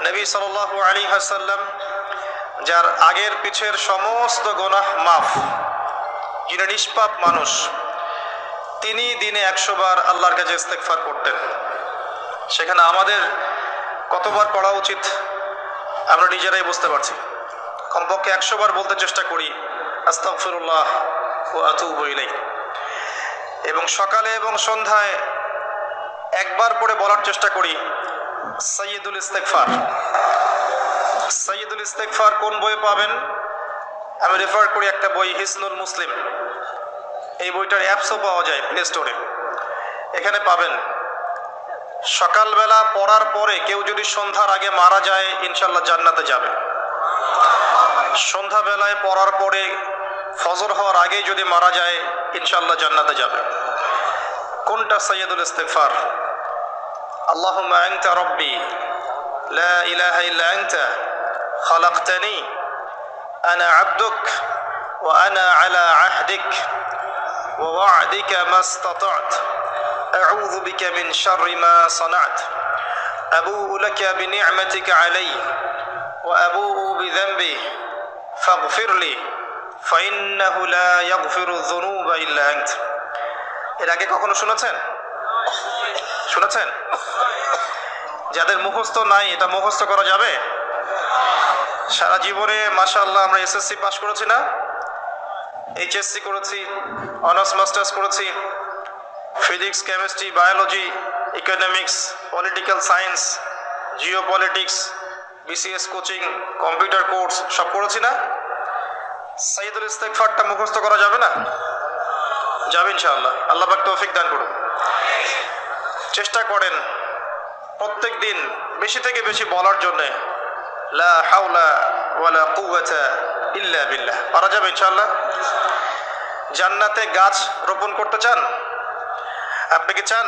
নবী সাল্লাল্লাহু আলাইহি ওয়াসাল্লাম যার আগের পিছের সমস্ত গুনাহ মাফ, যিনি নিষ্পাপ মানুষ, তিনি দিনে 100 বার আল্লাহর কাছে ইস্তেগফার করতেন। সেখানে আমাদের কতবার পড়া উচিত আমরা নিজেরাই বুঝতে পারছি। কমপক্ষে 100 বার বলতে চেষ্টা করি আস্তাগফিরুল্লাহ ওয়া আতুবু ইলাইহি, এবং সকালে এবং সন্ধ্যায় একবার পড়ে বলার চেষ্টা করি সাইয়্যিদুল ইস্তেগফার। সাইয়্যিদুল ইস্তেগফার কোন বইয়ে পাবেন? আমি রেফার করি একটা বই, হিসনুল মুসলিম। এই বইটার অ্যাপসও পাওয়া যায় প্লে স্টোরে, এখানে পাবেন। সকালবেলা পড়ার পরে কেউ যদি সন্ধ্যার আগে মারা যায় ইনশাল্লাহ জান্নাতে যাবে। সন্ধ্যাবেলায় পড়ার পরে ফজর হওয়ার আগে যদি মারা যায় ইনশাল্লাহ জান্নাতে যাবে। কোনটা সাইয়্যিদুল ইস্তেগফার? আল্লাহুম্মা আনতা রাব্বি লা ইলাহা ইল্লা আনতা খালাকতানি আনা আবদুক ওয়া আনা আলা আহদিক ওয়া ওয়া'দিকা মাস্তাতা'ত আউযু বিকা মিন শাররি মা সানা'ত আবু'ু লাকা বিনি'মাতিকা আলাইয়া ওয়া আবু'ু বিযানবি ফাগফির লি ফাইন্নাহু লা ইয়াগফিরু যুনুবা ইল্লা আনতা। এর আগে কখনো শুনেছেন? শুনেছেন? যাদের মুখস্থ নাই, এটা মুখস্থ করা যাবে? সারা জীবনে মাশাআল্লাহ আমরা এসএসসি পাস করেছি না, এইচএসসি করেছি, অনার্স মাস্টার্স করেছি, physics, chemistry, biology, economics, political science, geopolitics, BCS coaching, computer course সব করেছি না? সাইয়্যিদুল ইস্তেগফারটা মুখস্থ করা যাবে না? যাবে ইনশাআল্লাহ। আল্লাহ পাক তৌফিক দান করুন। চেষ্টা করেন প্রত্যেক দিন বেশি থেকে বেশি বলার জন্য লা হাওলা ওয়ালা কুওয়াতা ইল্লা বিল্লাহ। পারা যাবে ইনশাআল্লাহ। জান্নাতে গাছ রোপণ করতে চান? আপনি কি চান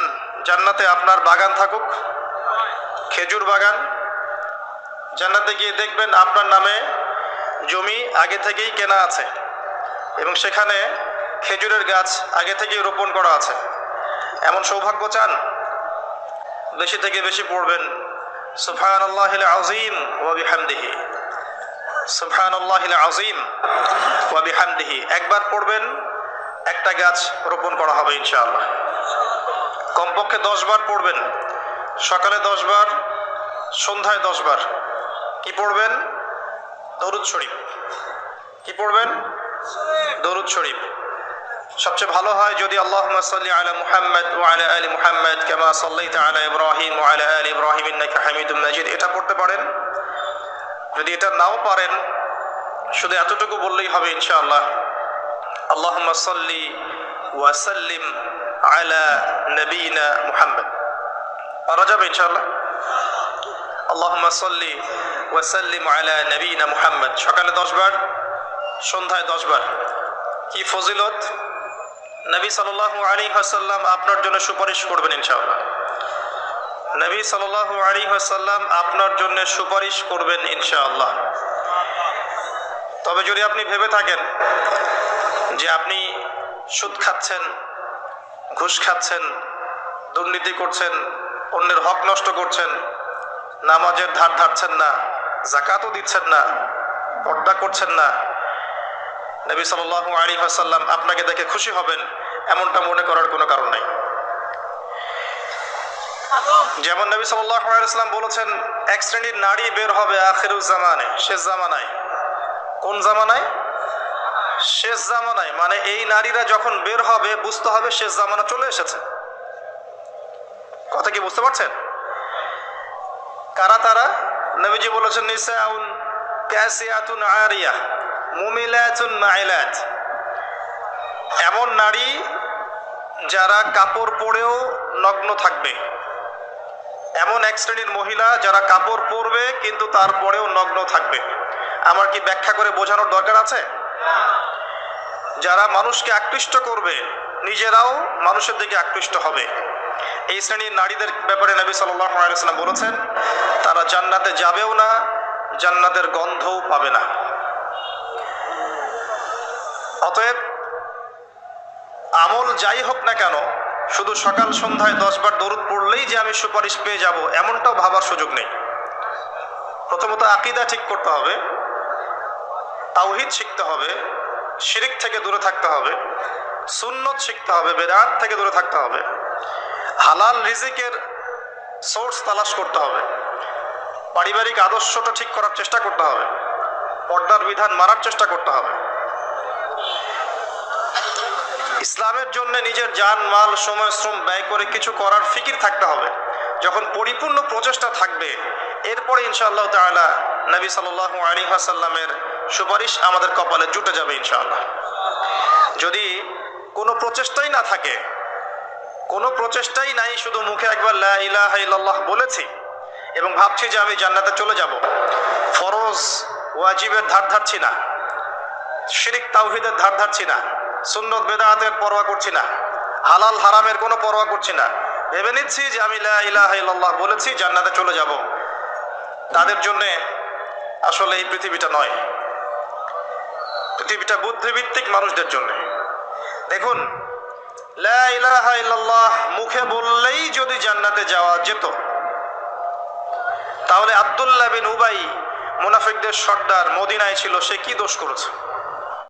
জান্নাতে আপনার বাগান থাকুক, খেজুর বাগান? জান্নাতে গিয়ে দেখবেন আপনার নামে জমি আগে থেকেই কেনা আছে এবং সেখানে খেজুরের গাছ আগে থেকেই রোপণ করা আছে। এমন সৌভাগ্য চান? বেশি থেকে বেশি পড়বেন সুবহানাল্লাহিল আযীম ওয়া বিহামদিহি, সুবহানাল্লাহিল আযীম ওয়া বিহামদিহি। একবার পড়বেন, একটা গাছ রোপণ করা হবে ইনশাআল্লাহ। কমপক্ষে 10 বার পড়বেন, সকালে 10 বার, সন্ধ্যায় 10 বার। কি পড়বেন? দরুদ শরীফ। কি পড়বেন? দরুদ শরীফ। সবচেয়ে ভালো হয় যদি আল্লাহুম্মা সাল্লি আলা মুহাম্মাদ ওয়া আলা আলি মুহাম্মাদ কামা সাল্লাইতা আলা ইব্রাহিম ওয়া আলা আলি ইব্রাহিম ইন্নাকা হামিদুম মাজিদ, এটা পড়তে পারেন। যদি এটা নাও পারেন, শুধু এতটুকু বললেই হবে ইনশাআল্লাহ, আল্লাহুম্মা সাল্লি ওয়া সাল্লিম আলা নবিয়িনা মুহাম্মদ। পারা যাবে ইনশাআল্লাহ। আল্লাহুম্মা সাল্লি ওয়া সাল্লিম আলা নবিয়িনা মুহাম্মদ। সকালে 10 বার, সন্ধ্যায় 10 বার। কি ফজিলত! নবী সাল্লাল্লাহু আলাইহি ওয়াসাল্লাম আপনার জন্য সুপারিশ করবেন ইনশাআল্লাহ। নবী সাল্লাল্লাহু আলাইহি ওয়াসাল্লাম আপনার জন্য সুপারিশ করবেন ইনশাআল্লাহ। তবে যদি আপনি ভেবে থাকেন যে আপনি সুদ খাচ্ছেন, ঘুষ খাচ্ছেন, দুর্নীতি করছেন, অন্যের হক নষ্ট করছেন, নামাজের ধার ধারছেন না, যাকাতও দিচ্ছেন না, পর্দা করছেন না, নবী সাল্লাল্লাহু আলাইহি ওয়াসাল্লাম আপনাকে দেখে খুশি হবেন এমনটা মনে করার কোনো কারণ নাই। যেমন নবী সাল্লাল্লাহু আলাইহি ওয়াসাল্লাম বলেছেন, এক শ্রেণীর নারী বের হবে আখিরুজ জামানে, শেষ জামানায়। কোন জামানায়? শেষ জামানায়। মানে এই নারীরা যখন বের হবে বুঝতে হবে শেষ জামানা চলে এসেছে। কথা কি বুঝতে পারছেন? কারা তারা? নবীজি বলেছেন নিসাউন কাসিয়াতুন আরিয়া মুমিলাতুন মাইলাত। এমন নারী যারা কাপড় পরেও নগ্ন থাকবে। এমন এক শ্রেণীর মহিলা যারা কাপড় পরবে কিন্তু তারপরেও নগ্ন থাকবে। আমার কি ব্যাখ্যা করে বোঝানোর দরকার আছে? যারা মানুষকে আকৃষ্ট করবে, নিজেরাও মানুষের দিকে আকৃষ্ট হবে। এই শ্রেণীর নারীদের ব্যাপারে নবী সাল্লাল্লাহু আলাইহি ওয়াসাল্লাম বলেছেন তারা জান্নাতে যাবেও না, জান্নাতের গন্ধও পাবে না। অতএব আমল যাই হোক না কেন, শুধু সকাল সন্ধ্যায় 10 বার দরুদ পড়লেই যে আমি সুপারিশ পেয়ে যাব এমনটাও ভাবার সুযোগ নেই। প্রথমত আকীদা ঠিক করতে হবে, তাওহীদ শিখতে হবে, শিরক থেকে দূরে থাকতে হবে, সুন্নত শিখতে হবে, বেদাত থেকে দূরে থাকতে হবে, হালাল রিজিকের সোর্স তালাশ করতে হবে, পারিবারিক আদর্শটা ঠিক করার চেষ্টা করতে হবে, পর্দার বিধান মানার চেষ্টা করতে হবে, ইসলামের জন্য নিজের জান মাল সময় শ্রম ব্যয় করে কিছু করার ফিকির থাকতে হবে। যখন পরিপূর্ণ প্রচেষ্টা থাকবে, এরপরে ইনশাআল্লাহ তাআলা নবী সাল্লাল্লাহু আলাইহি ওয়াসাল্লামের সুপারিশ আমাদের কপালে জুটে যাবে ইনশাআল্লাহ। যদি কোনো প্রচেষ্টাই না থাকে, কোনো প্রচেষ্টাই নাই, শুধু মুখে একবার লা ইলাহা ইল্লাল্লাহ বলেছি এবং ভাবছি যে আমি জান্নাতে চলে যাব, ফরজ ওয়াজিবের ধার ধারছি না, শিরক তাওহীদের ধার ধারছি না, সুন্নত বেদাতের পরোয়া করছি না, হালাল হারামের কোনো পরোয়া করছি না, ভেবে নিচ্ছি যে আমি লা ইলাহা ইল্লাল্লাহ বলেছি, জান্নাতে চলে যাব, তাদের জন্য আসলে এই পৃথিবীটা নয়। পৃথিবীটা বুদ্ধিভিত্তিক মানুষদের জন্য। দেখুন, লা ইলাহা ইল্লাল্লাহ মুখে বললেই যদি জান্নাতে যাওয়া যেত, তাহলে আব্দুল্লাহ বিন উবাই মুনাফিকদের সর্দার মদিনায় ছিল, সে কি দোষ করেছে?